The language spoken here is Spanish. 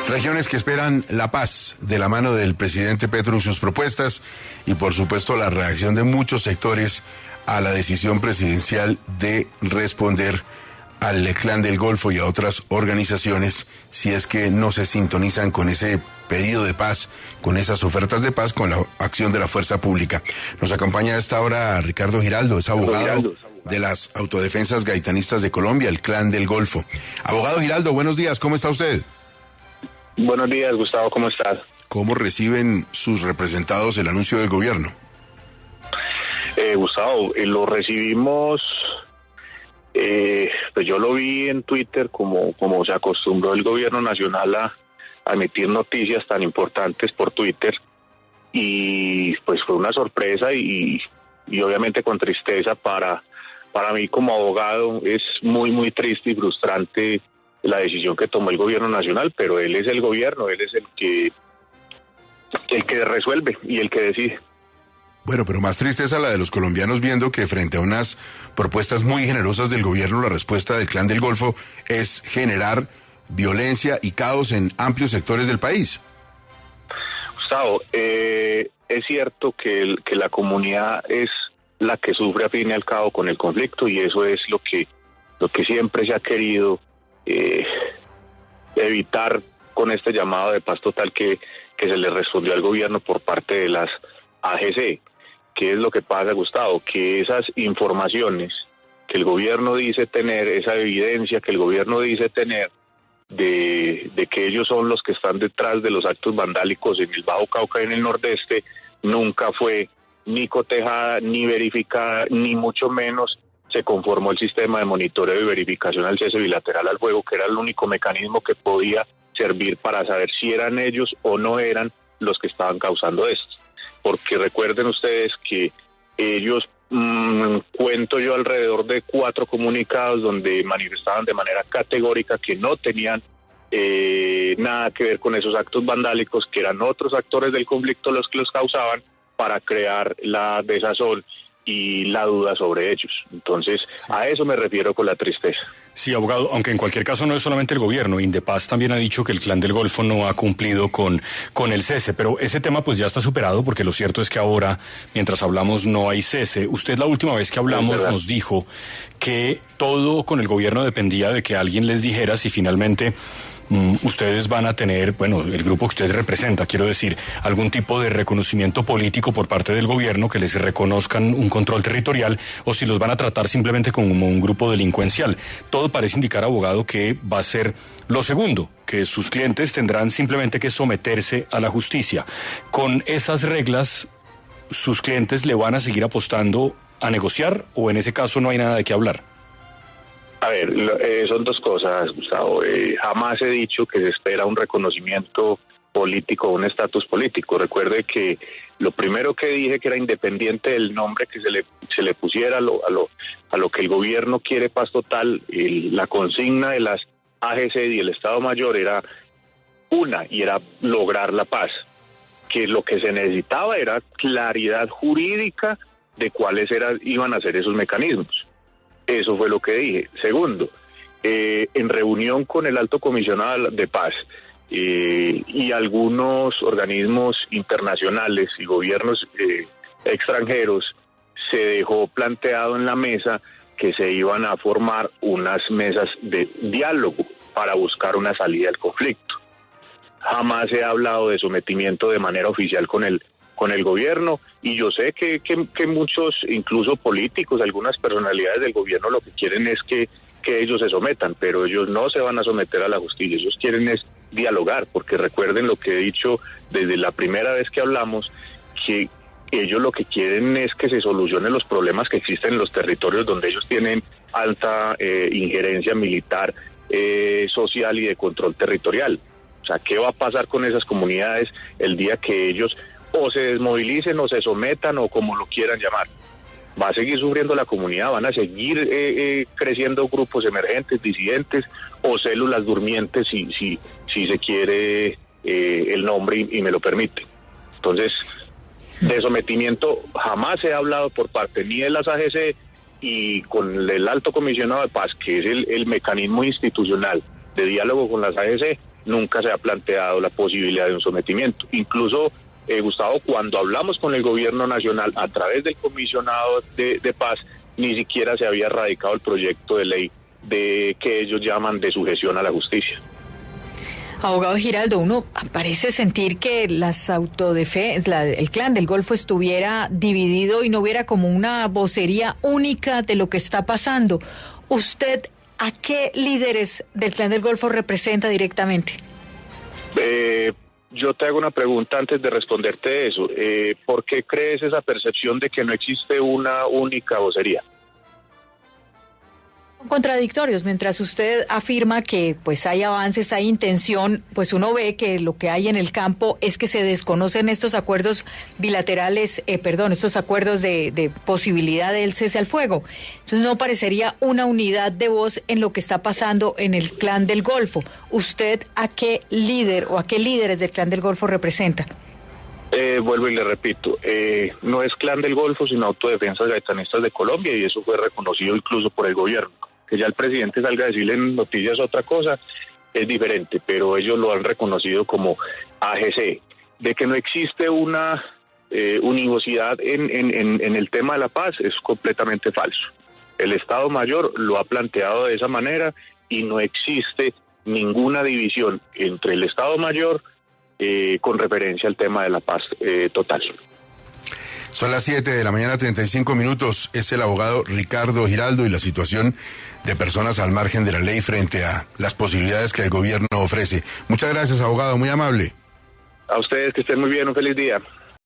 Regiones que esperan la paz de la mano del presidente Petro y sus propuestas y por supuesto la reacción de muchos sectores a la decisión presidencial de responder al Clan del Golfo y a otras organizaciones si es que no se sintonizan con ese pedido de paz, con esas ofertas de paz, con la acción de la fuerza pública. Nos acompaña a esta hora Ricardo Giraldo, es abogado de las autodefensas gaitanistas de Colombia, el Clan del Golfo. Abogado Giraldo, buenos días, ¿cómo está usted? Buenos días, Gustavo, ¿cómo estás? ¿Cómo reciben sus representados el anuncio del gobierno? Gustavo, lo recibimos, pues yo lo vi en Twitter como se acostumbró el gobierno nacional a emitir noticias tan importantes por Twitter, y pues fue una sorpresa y obviamente con tristeza para mí como abogado. Es muy triste y frustrante la decisión que tomó el gobierno nacional, pero él es el gobierno, él es el que resuelve y el que decide. Bueno, pero más tristeza la de los colombianos viendo que frente a unas propuestas muy generosas del gobierno, la respuesta del Clan del Golfo es generar violencia y caos en amplios sectores del país. Gustavo, es cierto que la comunidad es la que sufre a fin y al cabo con el conflicto, y eso es lo que siempre se ha querido evitar con este llamado de paz total que se le respondió al gobierno por parte de las AGC. ¿Qué es lo que pasa, Gustavo? Que esas informaciones que el gobierno dice tener, esa evidencia que el gobierno dice tener de que ellos son los que están detrás de los actos vandálicos en el Bajo Cauca y en el Nordeste, nunca fue ni cotejada, ni verificada, ni mucho menos se conformó el sistema de monitoreo y verificación al cese bilateral al fuego, que era el único mecanismo que podía servir para saber si eran ellos o no eran los que estaban causando esto. Porque recuerden ustedes que ellos, cuento yo alrededor de 4 comunicados donde manifestaban de manera categórica que no tenían nada que ver con esos actos vandálicos, que eran otros actores del conflicto los que los causaban, para crear la desazón y la duda sobre ellos. Entonces, a eso me refiero con la tristeza. Sí, abogado, aunque en cualquier caso no es solamente el gobierno. Indepaz también ha dicho que el Clan del Golfo no ha cumplido con el cese, pero ese tema pues ya está superado, porque lo cierto es que ahora, mientras hablamos, no hay cese. Usted la última vez que hablamos nos dijo que todo con el gobierno dependía de que alguien les dijera si finalmente ustedes van a tener, bueno, el grupo que usted representa, quiero decir, algún tipo de reconocimiento político por parte del gobierno, que les reconozcan un control territorial, o si los van a tratar simplemente como un grupo delincuencial. Todo parece indicar, abogado, que va a ser lo segundo, que sus clientes tendrán simplemente que someterse a la justicia. Con esas reglas, ¿sus clientes le van a seguir apostando a negociar, o en ese caso no hay nada de qué hablar? A ver, son dos cosas, Gustavo. Jamás he dicho que se espera un reconocimiento político, un estatus político. Recuerde que lo primero que dije, que era independiente del nombre que se le pusiera a lo que el gobierno quiere, paz total, la consigna de las AGC y el Estado Mayor era una, y era lograr la paz. Que lo que se necesitaba era claridad jurídica de cuáles iban a ser esos mecanismos. Eso fue lo que dije. Segundo, en reunión con el Alto Comisionado de Paz y algunos organismos internacionales y gobiernos extranjeros, se dejó planteado en la mesa que se iban a formar unas mesas de diálogo para buscar una salida del conflicto. Jamás se ha hablado de sometimiento de manera oficial con el gobierno, y yo sé que muchos, incluso políticos, algunas personalidades del gobierno, lo que quieren es que ellos se sometan, pero ellos no se van a someter a la justicia. Ellos quieren es dialogar, porque recuerden lo que he dicho desde la primera vez que hablamos, que ellos lo que quieren es que se solucionen los problemas que existen en los territorios donde ellos tienen alta injerencia militar, social y de control territorial. O sea, ¿qué va a pasar con esas comunidades el día que ellos o se desmovilicen o se sometan, o como lo quieran llamar? Va a seguir sufriendo la comunidad, van a seguir creciendo grupos emergentes, disidentes o células durmientes, si se quiere el nombre y me lo permite. Entonces, de sometimiento jamás se ha hablado por parte ni de las AGC, y con el Alto Comisionado de Paz, que es el mecanismo institucional de diálogo con las AGC, nunca se ha planteado la posibilidad de un sometimiento. Incluso, Gustavo, cuando hablamos con el gobierno nacional a través del comisionado de paz, ni siquiera se había radicado el proyecto de ley de que ellos llaman de sujeción a la justicia. Abogado Giraldo, uno parece sentir que las autodefensas, el Clan del Golfo estuviera dividido y no hubiera como una vocería única de lo que está pasando. ¿Usted a qué líderes del Clan del Golfo representa directamente? Yo te hago una pregunta antes de responderte eso. ¿Por qué crees esa percepción de que no existe una única vocería? Contradictorios. Mientras usted afirma que pues hay avances, hay intención, pues uno ve que lo que hay en el campo es que se desconocen estos acuerdos bilaterales, estos acuerdos de posibilidad del cese al fuego. Entonces no parecería una unidad de voz en lo que está pasando en el Clan del Golfo. ¿Usted a qué líder o a qué líderes del Clan del Golfo representa? Vuelvo y le repito, no es Clan del Golfo, sino Autodefensas Gaitanistas de Colombia, y eso fue reconocido incluso por el gobierno. Que ya el presidente salga a decirle en noticias otra cosa es diferente, pero ellos lo han reconocido como AGC. De que no existe una univocidad en el tema de la paz es completamente falso. El Estado Mayor lo ha planteado de esa manera y no existe ninguna división entre el Estado Mayor con referencia al tema de la paz total. Son las 7:35 a.m. Es el abogado Ricardo Giraldo y la situación de personas al margen de la ley frente a las posibilidades que el gobierno ofrece. Muchas gracias, abogado, muy amable. A ustedes, que estén muy bien, un feliz día.